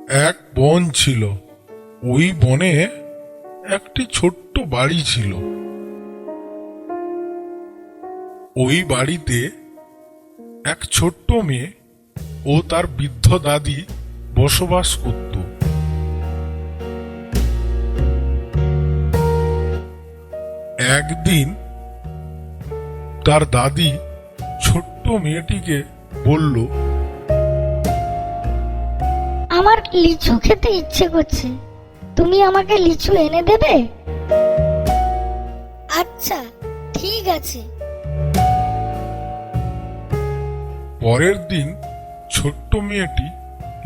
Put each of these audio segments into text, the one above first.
এক বন ছিল। ওই বনে একটি ছোট্ট বাড়ি ছিল। ওই বাড়িতে এক ছোট্ট মেয়ে ও তার বৃদ্ধ দাদি বসবাস করত। একদিন তার দাদি ছোট্ট মেয়েটিকে বলল, আমার লিচু খেতে ইচ্ছে করছে, তুমি আমাকে লিচু এনে দেবে? আচ্ছা, ঠিক আছে। পরের দিন ছোট্ট মেয়েটি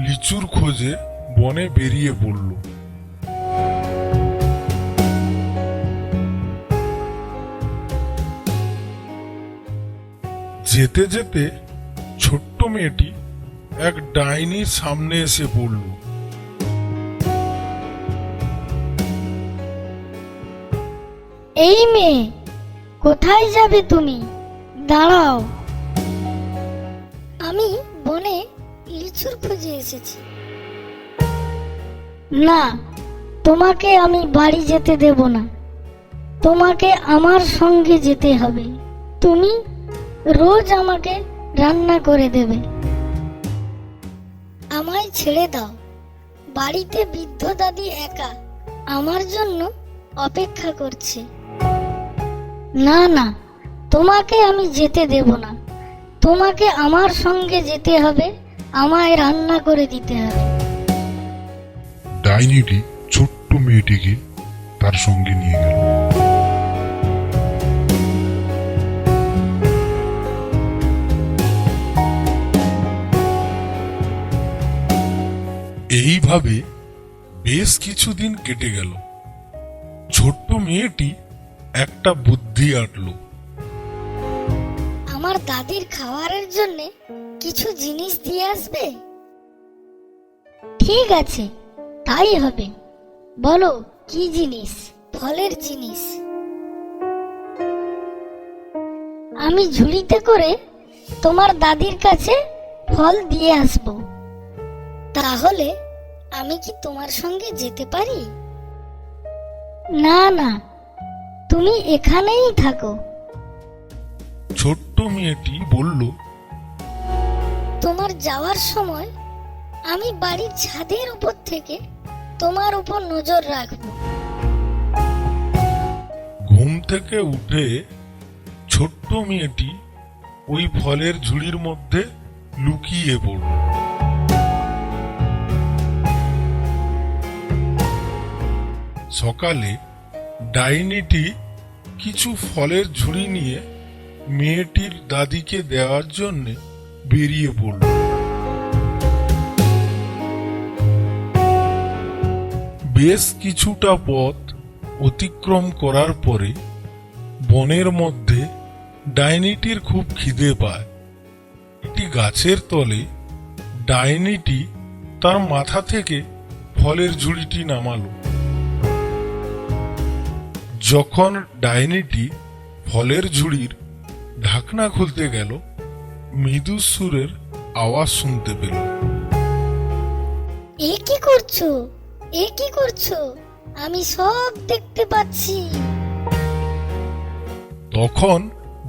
লিচুর খোঁজে বনে বেরিয়ে পড়ল। যেতে যেতে ছোট্ট মেয়েটি এক ডাইনির সামনে এসে পড়ল। এই মেয়ে, কোথায় যাবে তুমি? দাঁড়াও, আমি বনে লিচুর খোঁজে এসেছি। না, তোমাকে আমি বাড়ি যেতে দেব না। তোমাকে আমার সঙ্গে যেতে হবে। তুমি রোজ আমাকে রান্না করে দেবে। আমায় ছেড়ে দাও। বাড়িতে বৃদ্ধ দাদি একা আমার জন্য অপেক্ষা করছে। না না, তোমাকে আমি যেতে দেব না। তোমাকে আমার সঙ্গে যেতে হবে, আমায় রান্না করে দিতে হবে। ডাইনিটি ছোট্ট মেয়েটিকে তার সঙ্গে নিয়ে গেল। এইভাবে বেশ কিছুদিন কেটে গেল। ছোট্ট মেয়েটি একটা বুদ্ধি আঁটল। আমার দাদির খাবারের জন্য কিছু জিনিস দিয়ে আসবে? ঠিক আছে, তাই হবে। বলো, কি জিনিস? ফলের জিনিস। আমি ঝুড়িতে করে তোমার দাদির কাছে ফল দিয়ে আসব। তাহলে আমি কি তোমার সঙ্গে যেতে পারি? না না, তুমি এখানেই থাকো। ছোট্ট মেয়েটি বলল, তোমার যাওয়ার সময় আমি বাড়ির ছাদের উপর থেকে তোমার উপর নজর রাখব। ঘুম থেকে উঠে ছোট্ট মেয়েটি ওই ফলের ঝুড়ির মধ্যে লুকিয়ে পড়ল। সকালে ডাইনিটি কিছু ফলের ঝুড়ি নিয়ে মেয়েটির দাদিকে দেওয়ার জন্য বেরিয়ে পড়ল। বেশ কিছুটা পথ অতিক্রম করার পরে বনের মধ্যে ডাইনিটির খুব খিদে পায়। একটি গাছের তলে ডাইনিটি তার মাথা থেকে ফলের ঝুড়িটি নামালো। যখন ডাইনিটি ফলের ঝুড়ির ঢাকনা খুলতে গেল, মৃদু সুরের আওয়াজ শুনতে পেল। এ কি করছো? এ কি করছো? আমি সব দেখতে পাচ্ছি। তখন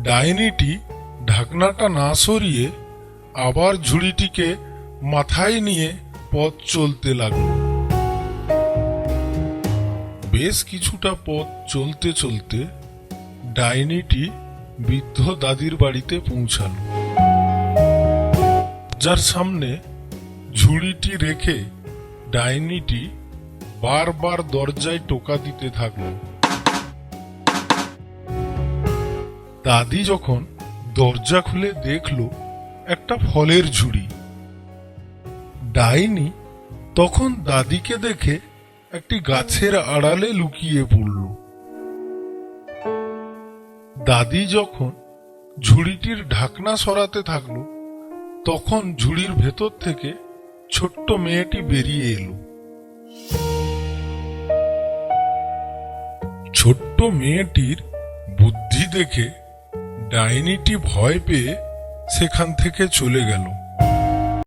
ডাইনিটি ঢাকনাটা না সরিয়ে আবার ঝুড়িটিকে মাথায় নিয়ে পথ চলতে লাগলো। বেশ কিছুটা পথ চলতে চলতে ডাইনিটি বৃদ্ধ দাদির বাড়িতে পৌঁছালো। যার সামনে ঝুড়িটি রেখে ডাইনিটি বারবার দরজায় টোকা দিতে থাকলো। দাদি যখন দরজা খুলে দেখলো একটা ফলের ঝুড়ি, ডাইনি তখন দাদিকে দেখে একটি গাছের আড়ালে লুকিয়ে পড়ল। দাদি যখন ঝুড়িটির ঢাকনা সরাতে থাকলো, তখন ঝুড়ির ভেতর থেকে ছোট্ট মেয়েটি বেরিয়ে এলো। ছোট্ট মেয়েটির বুদ্ধি দেখে ডাইনিটি ভয় পেয়ে সেখান থেকে চলে গেল।